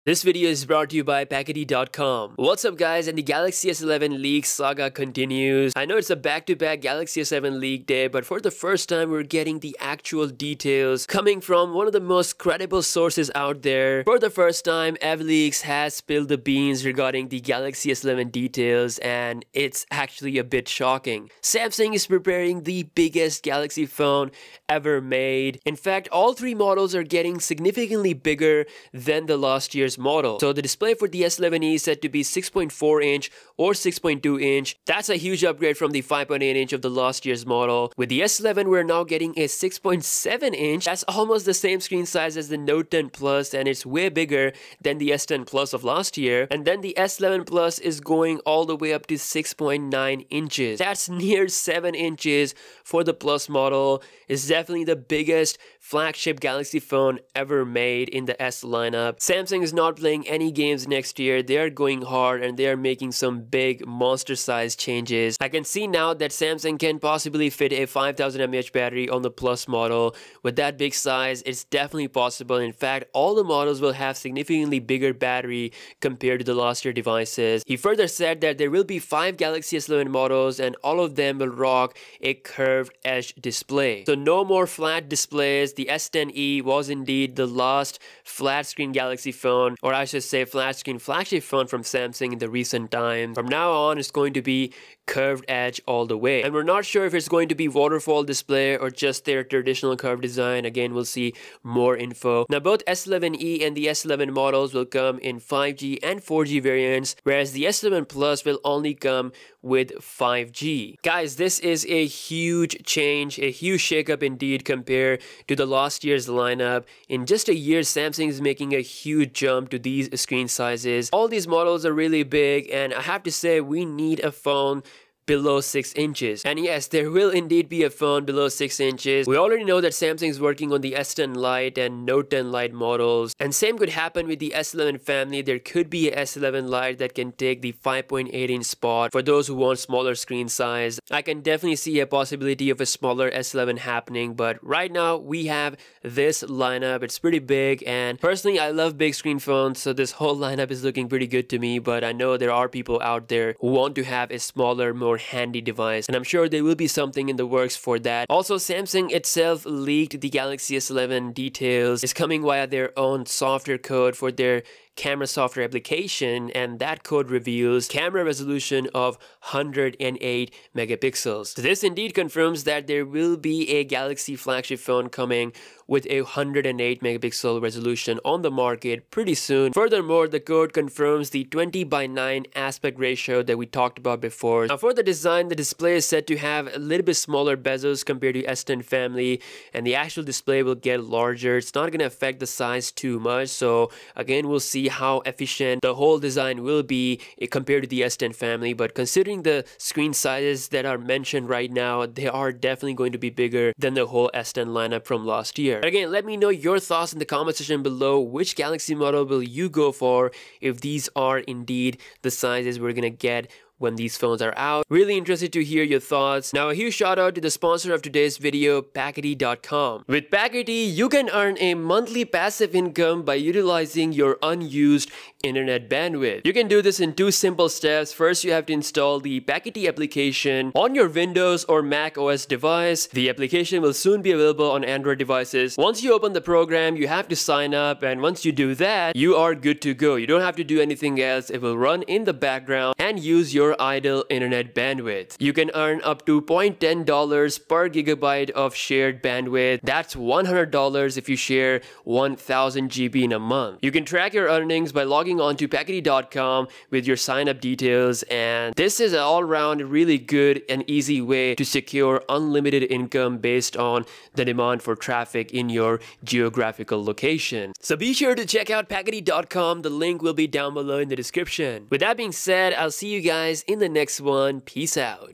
This video is brought to you by Packety.com. What's up guys, and the Galaxy S11 leak saga continues. I know it's a back-to-back Galaxy S11 leak day, but for the first time we're getting the actual details coming from one of the most credible sources out there. For the first time, EvLeaks has spilled the beans regarding the Galaxy S11 details, and it's actually a bit shocking. Samsung is preparing the biggest Galaxy phone ever made. In fact, all three models are getting significantly bigger than the last year's model. So the display for the S11e is said to be 6.4 inch or 6.2 inch. That's a huge upgrade from the 5.8 inch of the last year's model. With the S11, we're now getting a 6.7 inch. That's almost the same screen size as the Note 10 Plus, and it's way bigger than the S10 Plus of last year. And then the S11 Plus is going all the way up to 6.9 inches. That's near 7 inches for the Plus model. It's definitely the biggest flagship Galaxy phone ever made in the S lineup. Samsung is not playing any games next year. They are going hard and they are making some big monster size changes. I can see now that Samsung can possibly fit a 5000 mAh battery on the Plus model. With that big size, it's definitely possible. In fact, all the models will have significantly bigger battery compared to the last year devices. He further said that there will be 5 Galaxy S11 models and all of them will rock a curved edge display. So no more flat displays. The S10e was indeed the last flat screen Galaxy phone, or I should say flat screen flagship phone from Samsung in the recent times. From now on, it's going to be curved edge all the way. And we're not sure if it's going to be waterfall display or just their traditional curved design. Again, we'll see more info. Now, both S11e and the S11 models will come in 5G and 4G variants, whereas the S11 Plus will only come with 5G. Guys, this is a huge change, a huge shakeup indeed compared to the last year's lineup. In just a year, Samsung is making a huge jump to these screen sizes. All these models are really big, and I have to say we need a phone below 6 inches. And yes, there will indeed be a phone below 6 inches. We already know that Samsung is working on the S10 Lite and Note 10 Lite models. And same could happen with the S11 family. There could be a S11 Lite that can take the 5.8 inch spot for those who want smaller screen size. I can definitely see a possibility of a smaller S11 happening, but right now we have this lineup. It's pretty big, and personally I love big screen phones, so this whole lineup is looking pretty good to me. But I know there are people out there who want to have a smaller, more handy device, and I'm sure there will be something in the works for that. Also, Samsung itself leaked the Galaxy S11 details. It's coming via their own software code for their camera software application, and that code reveals camera resolution of 108 megapixels. So this indeed confirms that there will be a Galaxy flagship phone coming with a 108 megapixel resolution on the market pretty soon. Furthermore, the code confirms the 20:9 aspect ratio that we talked about before. Now, for the design, the display is said to have a little bit smaller bezels compared to S10 family, and the actual display will get larger. It's not going to affect the size too much, so again, we'll see how efficient the whole design will be compared to the S10 family. But considering the screen sizes that are mentioned right now, they are definitely going to be bigger than the whole S10 lineup from last year. Again, let me know your thoughts in the comment section below. Which Galaxy model will you go for if these are indeed the sizes we're gonna get when these phones are out? Really interested to hear your thoughts. Now, a huge shout out to the sponsor of today's video, Packety.com. With Packety, you can earn a monthly passive income by utilizing your unused internet bandwidth. You can do this in 2 simple steps. First, you have to install the Packety application on your Windows or Mac OS device. The application will soon be available on Android devices. Once you open the program, you have to sign up, and once you do that, you are good to go. You don't have to do anything else. It will run in the background and use your idle internet bandwidth. You can earn up to $0.10 per gigabyte of shared bandwidth. That's $100 if you share 1000 GB in a month. You can track your earnings by logging on to Packety.com with your sign-up details, and this is an all-round really good and easy way to secure unlimited income based on the demand for traffic in your geographical location. So be sure to check out Packety.com. The link will be down below in the description. With that being said, I'll see you guys in the next one. Peace out.